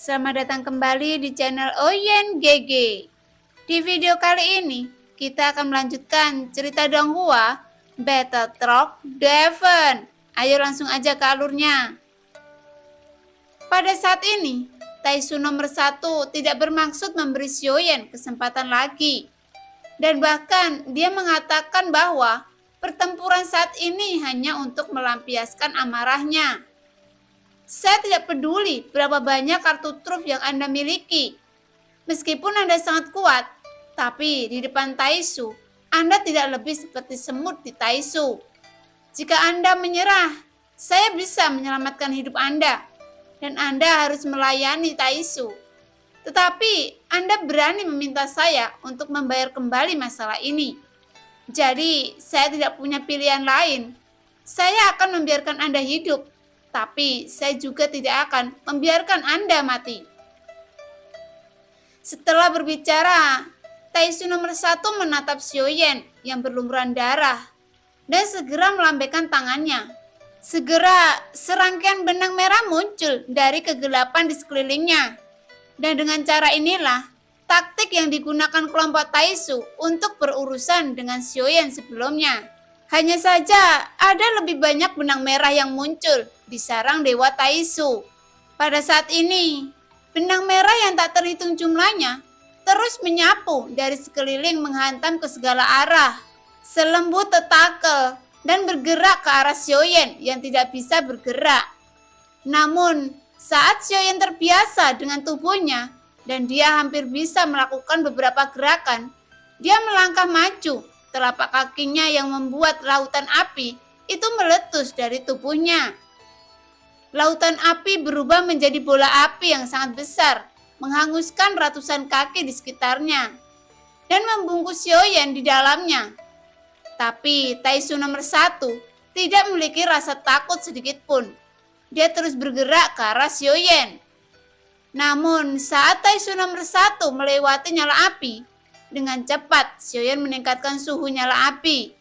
Selamat datang kembali di channel Oyen GG. Di video kali ini, kita akan melanjutkan cerita Donghua Battle Truck Devon. Ayo langsung aja ke alurnya. Pada saat ini, Taisu nomor 1 tidak bermaksud memberi Xiaoyan kesempatan lagi. Dan bahkan dia mengatakan bahwa pertempuran saat ini hanya untuk melampiaskan amarahnya. Saya tidak peduli berapa banyak kartu truf yang Anda miliki. Meskipun Anda sangat kuat, tapi di depan Taisu, Anda tidak lebih seperti semut di Taisu. Jika Anda menyerah, saya bisa menyelamatkan hidup Anda, dan Anda harus melayani Taisu. Tetapi Anda berani meminta saya untuk membayar kembali masalah ini. Jadi, saya tidak punya pilihan lain. Saya akan membiarkan Anda hidup, tapi saya juga tidak akan membiarkan Anda mati. Setelah berbicara, Taisu nomor 1 menatap Xiaoyan yang berlumuran darah dan segera melambaikan tangannya. Segera serangkaian benang merah muncul dari kegelapan di sekelilingnya. Dan dengan cara inilah taktik yang digunakan kelompok Taisu untuk berurusan dengan Xiaoyan sebelumnya. Hanya saja ada lebih banyak benang merah yang muncul di sarang Dewa Taisu. Pada saat ini, benang merah yang tak terhitung jumlahnya terus menyapu dari sekeliling menghantam ke segala arah, selembut tentakel dan bergerak ke arah Xiaoyan yang tidak bisa bergerak. Namun, saat Xiaoyan terbiasa dengan tubuhnya dan dia hampir bisa melakukan beberapa gerakan, dia melangkah maju. Telapak kakinya yang membuat lautan api itu meletus dari tubuhnya. Lautan api berubah menjadi bola api yang sangat besar, menghanguskan ratusan kaki di sekitarnya, dan membungkus Xiaoyan di dalamnya. Tapi Taisu nomor 1 tidak memiliki rasa takut sedikit pun. Dia terus bergerak ke arah Xiaoyan. Namun saat Taisu nomor 1 melewati nyala api, dengan cepat Xiaoyan meningkatkan suhu nyala api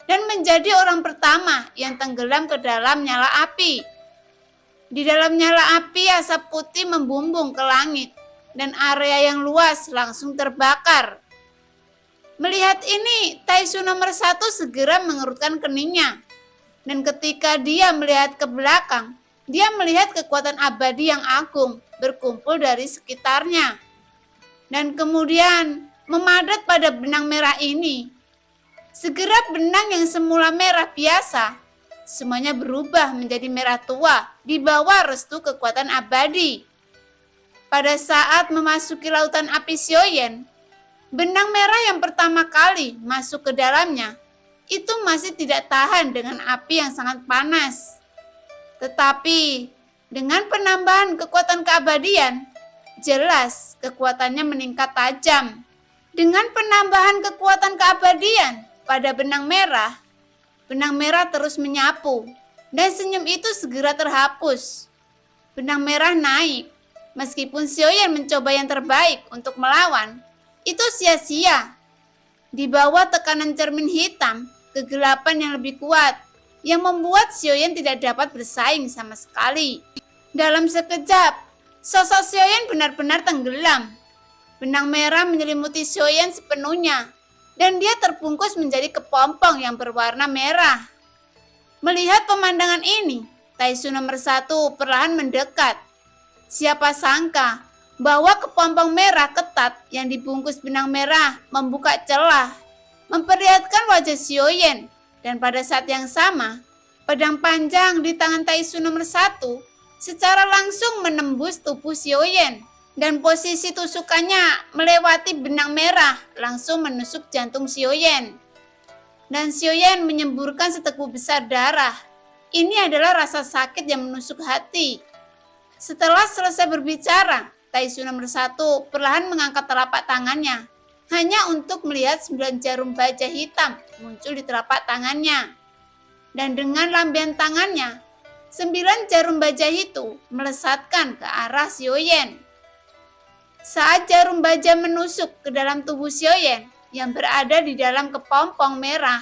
dan menjadi orang pertama yang tenggelam ke dalam nyala api. Di dalam nyala api, asap putih membumbung ke langit dan area yang luas langsung terbakar. Melihat ini, Taisu nomor 1 segera mengerutkan keningnya. Dan ketika dia melihat ke belakang, dia melihat kekuatan abadi yang agung berkumpul dari sekitarnya. Dan kemudian memadat pada benang merah ini. Segera benang yang semula merah biasa, semuanya berubah menjadi merah tua di bawah restu kekuatan abadi. Pada saat memasuki lautan api Xiaoyan, benang merah yang pertama kali masuk ke dalamnya itu masih tidak tahan dengan api yang sangat panas. Tetapi dengan penambahan kekuatan keabadian, jelas kekuatannya meningkat tajam. Dengan penambahan kekuatan keabadian pada benang merah terus menyapu dan senyum itu segera terhapus. Benang merah naik. Meskipun Xiaoyan mencoba yang terbaik untuk melawan, itu sia-sia. Di bawah tekanan cermin hitam, kegelapan yang lebih kuat yang membuat Xiaoyan tidak dapat bersaing sama sekali. Dalam sekejap, sosok Xiaoyan benar-benar tenggelam. Benang merah menyelimuti Xiaoyan sepenuhnya, dan dia terbungkus menjadi kepompong yang berwarna merah. Melihat pemandangan ini, Taisu nomor 1 perlahan mendekat. Siapa sangka bahwa kepompong merah ketat yang dibungkus benang merah membuka celah, memperlihatkan wajah Xiaoyan. Dan pada saat yang sama, pedang panjang di tangan Taisu nomor 1 secara langsung menembus tubuh Xiaoyan. Dan posisi tusukannya melewati benang merah langsung menusuk jantung Xiaoyan. Dan Xiaoyan menyemburkan seteguk besar darah. Ini adalah rasa sakit yang menusuk hati. Setelah selesai berbicara, Taisu nomor 1 perlahan mengangkat telapak tangannya. Hanya untuk melihat 9 jarum baja hitam muncul di telapak tangannya. Dan dengan lambaian tangannya, 9 jarum baja itu melesatkan ke arah Xiaoyan. Saat jarum baja menusuk ke dalam tubuh Xiaoyan yang berada di dalam kepompong merah,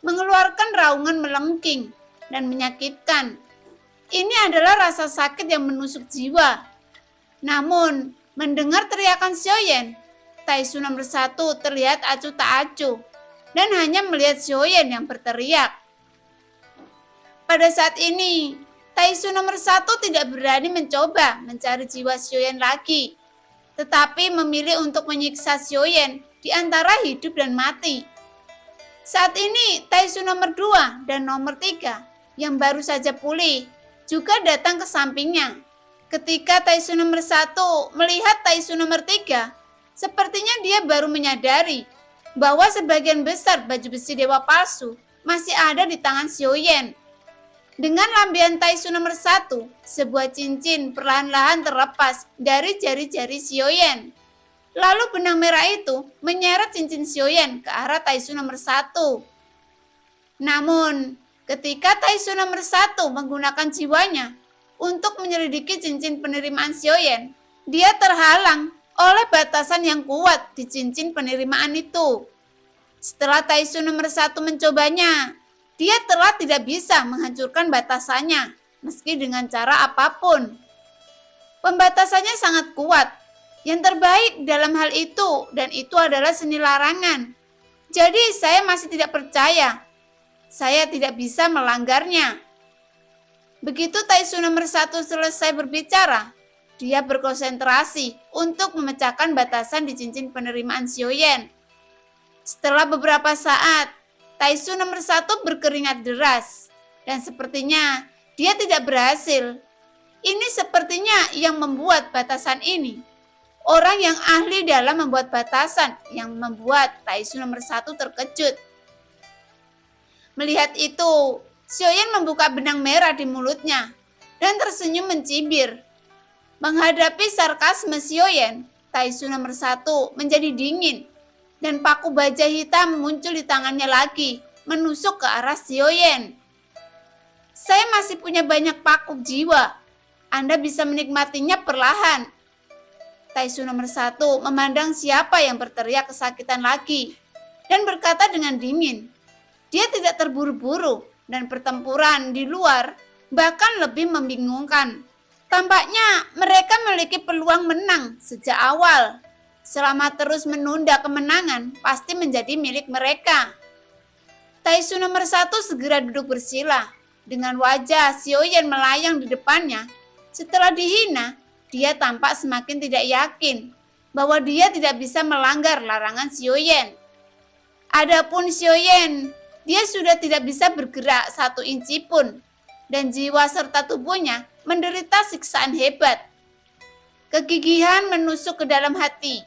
mengeluarkan raungan melengking dan menyakitkan. Ini adalah rasa sakit yang menusuk jiwa. Namun, mendengar teriakan Xiaoyan, Taisu nomor 1 terlihat acuh tak acuh dan hanya melihat Xiaoyan yang berteriak. Pada saat ini, Taisu nomor 1 tidak berani mencoba mencari jiwa Xiaoyan lagi, tetapi memilih untuk menyiksa Xiaoyan di antara hidup dan mati. Saat ini, Taisu nomor 2 dan nomor 3 yang baru saja pulih juga datang ke sampingnya. Ketika Taisu nomor 1 melihat Taisu nomor 3, sepertinya dia baru menyadari bahwa sebagian besar baju besi dewa palsu masih ada di tangan Xiaoyan. Dengan lambian Taisu nomor 1, sebuah cincin perlahan-lahan terlepas dari jari-jari Xiaoyan. Lalu benang merah itu menyeret cincin Xiaoyan ke arah Taisu nomor 1. Namun, ketika Taisu nomor 1 menggunakan jiwanya untuk menyelidiki cincin penerimaan Xiaoyan, dia terhalang oleh batasan yang kuat di cincin penerimaan itu. Setelah Taisu nomor 1 mencobanya, dia telah tidak bisa menghancurkan batasannya, meski dengan cara apapun. Pembatasannya sangat kuat. Yang terbaik dalam hal itu, dan itu adalah seni larangan. Jadi saya masih tidak percaya. Saya tidak bisa melanggarnya. Begitu Taisu nomor 1 selesai berbicara, dia berkonsentrasi untuk memecahkan batasan di cincin penerimaan Xiaoyan. Setelah beberapa saat, Taisu nomor 1 berkeringat deras, dan sepertinya dia tidak berhasil. Ini sepertinya yang membuat batasan ini. Orang yang ahli dalam membuat batasan yang membuat Taisu nomor 1 terkejut. Melihat itu, Xiaoyan membuka benang merah di mulutnya dan tersenyum mencibir. Menghadapi sarkasme Xiaoyan, Taisu nomor 1 menjadi dingin dan paku baja hitam muncul di tangannya lagi, menusuk ke arah Xiaoyan. Saya masih punya banyak paku jiwa. Anda bisa menikmatinya perlahan. Taisu nomor 1 memandang siapa yang berteriak kesakitan lagi dan berkata dengan dingin. Dia tidak terburu-buru dan pertempuran di luar bahkan lebih membingungkan. Tampaknya mereka memiliki peluang menang sejak awal. Selama terus menunda kemenangan, pasti menjadi milik mereka. Taisu nomor 1 segera duduk bersila. Dengan wajah Xiaoyan melayang di depannya. Setelah dihina, dia tampak semakin tidak yakin bahwa dia tidak bisa melanggar larangan Xiaoyan. Adapun Xiaoyan, dia sudah tidak bisa bergerak 1 inci pun. Dan jiwa serta tubuhnya menderita siksaan hebat. Kegigihan menusuk ke dalam hati.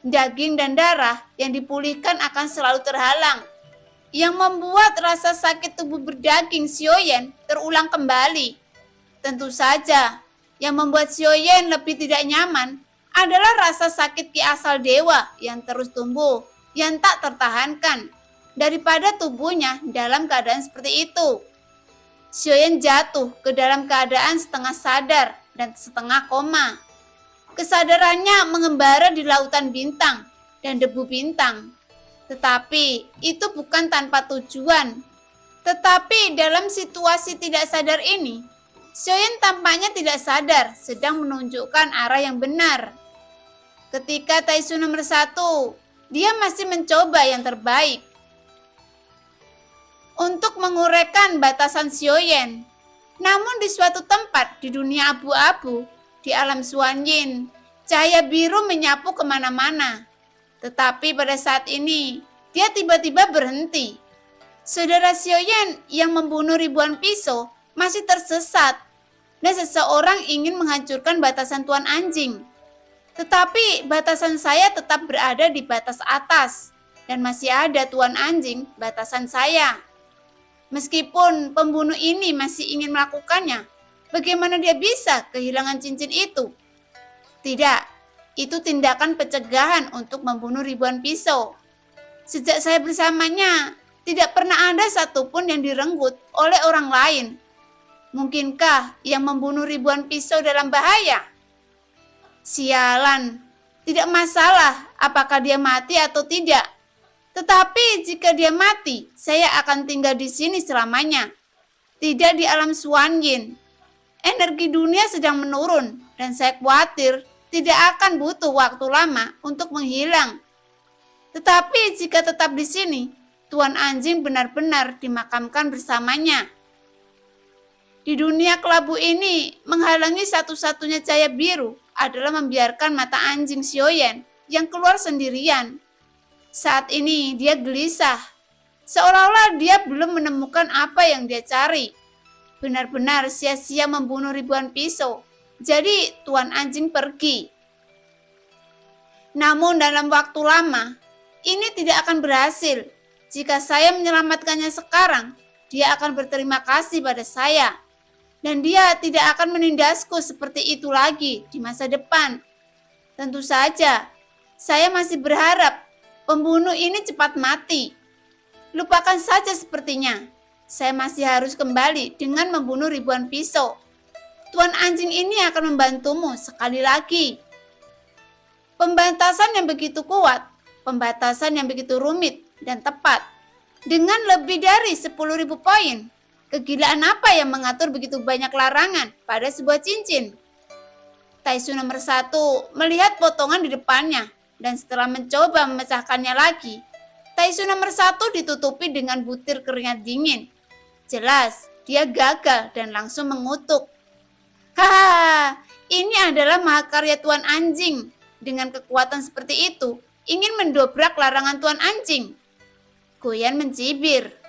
Daging dan darah yang dipulihkan akan selalu terhalang. Yang membuat rasa sakit tubuh berdaging Xiaoyan terulang kembali. Tentu saja, yang membuat Xiaoyan lebih tidak nyaman adalah rasa sakit ki asal dewa yang terus tumbuh, yang tak tertahankan, daripada tubuhnya dalam keadaan seperti itu. Xiaoyan jatuh ke dalam keadaan setengah sadar dan setengah koma. Kesadarannya mengembara di lautan bintang dan debu bintang. Tetapi itu bukan tanpa tujuan. Tetapi dalam situasi tidak sadar ini, Xiaoyan tampaknya tidak sadar sedang menunjukkan arah yang benar. Ketika Taisu nomor 1, dia masih mencoba yang terbaik untuk menguraikan batasan Xiaoyan. Namun di suatu tempat di dunia abu-abu, di alam Xuanyin, cahaya biru menyapu kemana-mana. Tetapi pada saat ini, dia tiba-tiba berhenti. Saudara Xiaoyan yang membunuh ribuan pisau masih tersesat, dan seseorang ingin menghancurkan batasan Tuan Anjing. Tetapi batasan saya tetap berada di batas atas, dan masih ada Tuan Anjing batasan saya. Meskipun pembunuh ini masih ingin melakukannya, bagaimana dia bisa kehilangan cincin itu? Tidak, itu tindakan pencegahan untuk membunuh ribuan pisau. Sejak saya bersamanya, tidak pernah ada satupun yang direnggut oleh orang lain. Mungkinkah yang membunuh ribuan pisau dalam bahaya? Sialan, tidak masalah apakah dia mati atau tidak. Tetapi jika dia mati, saya akan tinggal di sini selamanya. Tidak di alam Xuanyin. Energi dunia sedang menurun dan saya khawatir tidak akan butuh waktu lama untuk menghilang. Tetapi jika tetap di sini, Tuan Anjing benar-benar dimakamkan bersamanya. Di dunia kelabu ini, menghalangi satu-satunya cahaya biru adalah membiarkan mata anjing Xiaoyan yang keluar sendirian. Saat ini dia gelisah, seolah-olah dia belum menemukan apa yang dia cari. Benar-benar sia-sia membunuh ribuan pisau. Jadi Tuan Anjing pergi. Namun dalam waktu lama, ini tidak akan berhasil. Jika saya menyelamatkannya sekarang, dia akan berterima kasih pada saya. Dan dia tidak akan menindasku seperti itu lagi di masa depan. Tentu saja, saya masih berharap pembunuh ini cepat mati. Lupakan saja sepertinya. Saya masih harus kembali dengan membunuh ribuan pisau. Tuan Anjing ini akan membantumu sekali lagi. Pembatasan yang begitu kuat, pembatasan yang begitu rumit dan tepat. Dengan lebih dari 10.000 poin. Kegilaan apa yang mengatur begitu banyak larangan pada sebuah cincin? Taisu nomor 1 melihat potongan di depannya dan setelah mencoba memecahkannya lagi, Taisu nomor 1 ditutupi dengan butir keringat dingin. Jelas, dia gagal dan langsung mengutuk. Hahaha, ini adalah mahakarya Tuan Anjing. Dengan kekuatan seperti itu, ingin mendobrak larangan Tuan Anjing. Guyan mencibir.